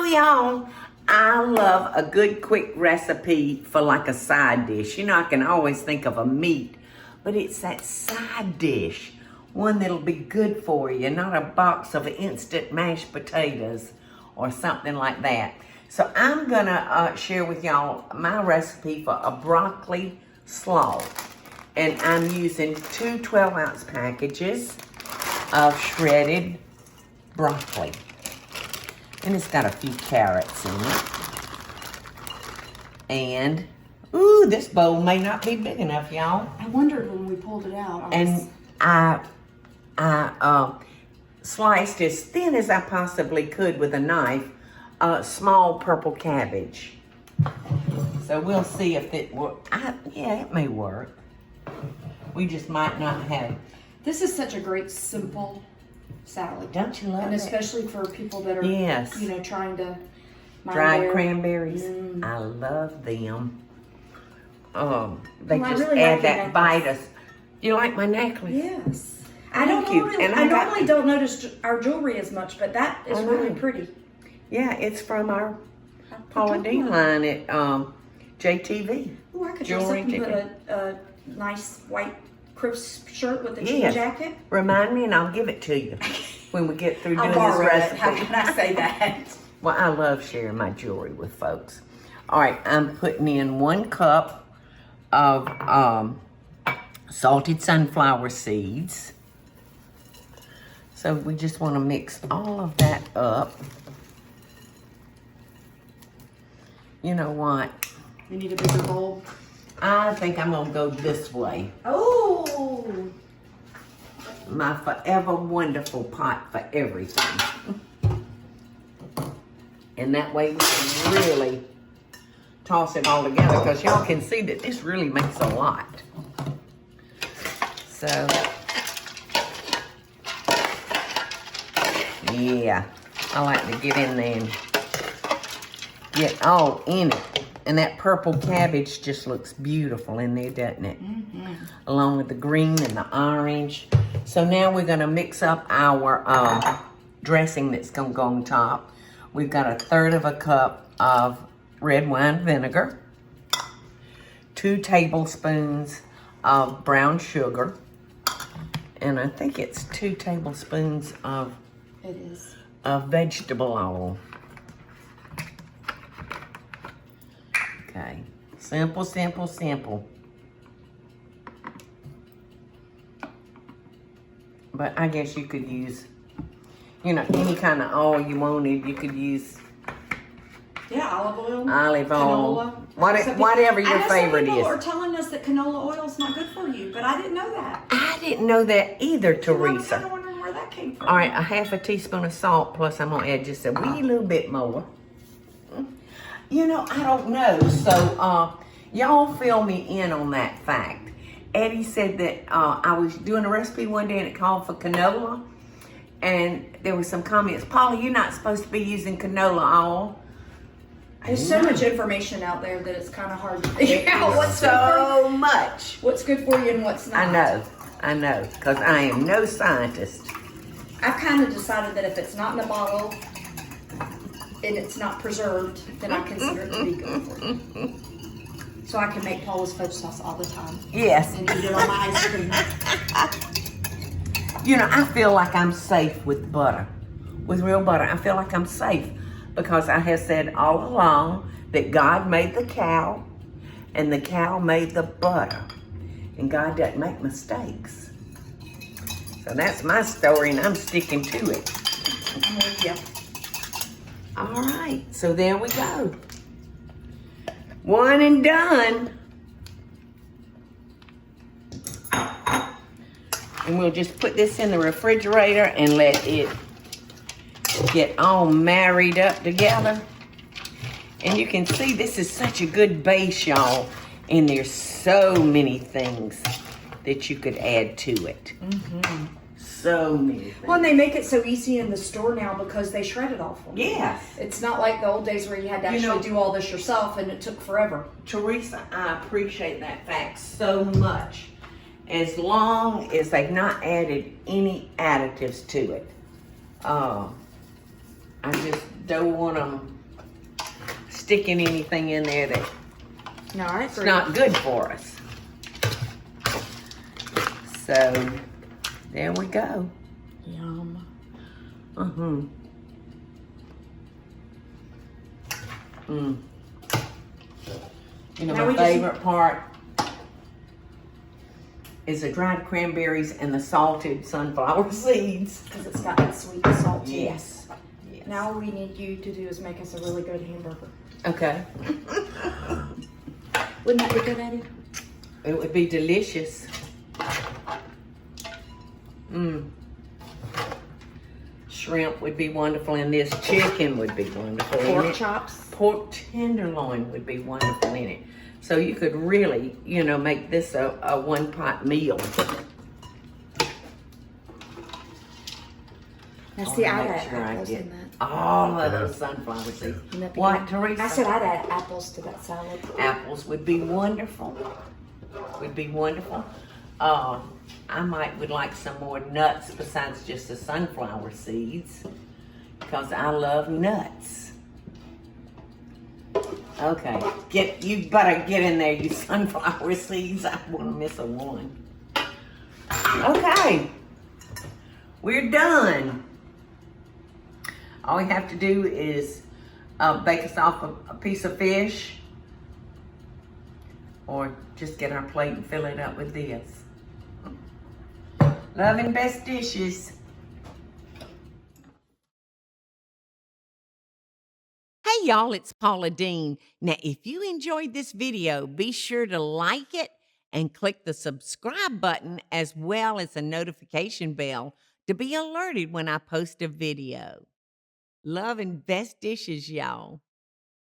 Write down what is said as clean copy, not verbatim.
y'all, I love a good quick recipe for like a side dish. You know, I can always think of a meat, but it's that side dish, one that'll be good for you, not a box of instant mashed potatoes or something like that. So I'm gonna share with y'all my recipe for a broccoli slaw. And I'm using two 12-ounce packages of shredded broccoli. And it's got a few carrots in it. And, ooh, this bowl may not be big enough, y'all. I wondered when we pulled it out. I sliced as thin as I possibly could with a knife, small purple cabbage. So we'll see if it works. Yeah, it may work. We just might not have. This is such a great, simple salad. Don't you love it? And especially for people that are, yes, you know, trying to dried cranberries. I love them. They Well, just really add like that bite of. You like my necklace? Yes. I normally don't notice our jewelry as much, but that is really pretty. Yeah, it's from our Paula Deen line at JTV. Oh, I could dress up and put a nice white crisp shirt with a jean jacket. Remind me and I'll give it to you when we get through doing I'll this borrow recipe. it. How can I say that? Well, I love sharing my jewelry with folks. All right, I'm putting in 1 cup of salted sunflower seeds. So we just want to mix all of that up. You know what? You need a bigger bowl? I think I'm going to go this way. Oh! My forever wonderful pot for everything. And that way we can really toss it all together because y'all can see that this really makes a lot. So, yeah, I like to get in there and get all in it. And that purple cabbage just looks beautiful in there, doesn't it? Along with the green and the orange. So now we're gonna mix up our dressing that's gonna go on top. We've got 1/3 of a cup of red wine vinegar, 2 tablespoons of brown sugar, and I think it's 2 tablespoons of vegetable oil. Okay, simple, simple, simple. But I guess you could use, you know, any kind of oil you wanted. You could use olive oil, canola, canola, whatever your favorite some people is. are telling us that canola oil is not good for you, but I didn't know that. I didn't know that either, Teresa. I'm kind of wondering where that came from. All right, 1/2 teaspoon of salt, plus I'm gonna add just a wee little bit more. You know, I don't know. So, y'all fill me in on that fact. Eddie said that I was doing a recipe one day and it called for canola. And there was some comments, Paula, you're not supposed to be using canola oil. There's so much information out there that it's kind of hard to figure out what's good for you and what's not. I know, because I am no scientist. I've kind of decided that if it's not in a bottle and it's not preserved, then I consider it to be good for you. So I can make Paula's fudge sauce all the time. Yes. And eat it on my ice cream. You know, I feel like I'm safe with butter. With real butter, I feel like I'm safe because I have said all along that God made the cow and the cow made the butter. And God doesn't make mistakes. So that's my story and I'm sticking to it. I'm with you. All right, so there we go. One and done. And we'll just put this in the refrigerator and let it get all married up together. And you can see this is such a good base, y'all. And there's so many things that you could add to it. So many things. Well, and they make it so easy in the store now because they shred it all for you. Yes. It's not like the old days where you had to actually do all this yourself and it took forever. Teresa, I appreciate that fact so much. As long as they've not added any additives to it. I just don't want them sticking anything in there that No, I it's agree. not good for us. So, there we go. Yum. You know, Now my we just- favorite part is the dried cranberries and the salted sunflower seeds. Because it's got that sweet and salty. Yes. Now all we need you to do is make us a really good hamburger. Okay. Wouldn't that be good, Eddie? It would be delicious. Shrimp would be wonderful in this. Chicken would be wonderful in Pork it. chops. Pork tenderloin would be wonderful in it. So you could really, you know, make this a one-pot meal. Now see, I'd Make add sure I apples get in that. all of those sunflower seeds. Wouldn't that be What, good? Teresa? I said I'd add apples to that salad. Apples would be wonderful. Would be wonderful. I would like some more nuts besides just the sunflower seeds, because I love nuts. Okay, you better get in there, you sunflower seeds. I wouldn't miss a one. Okay, we're done. All we have to do is bake us off a piece of fish, or just get our plate and fill it up with this. Love and best dishes. Hey y'all, it's Paula Deen. Now, if you enjoyed this video, be sure to like it and click the subscribe button as well as the notification bell to be alerted when I post a video. Love and best dishes, y'all.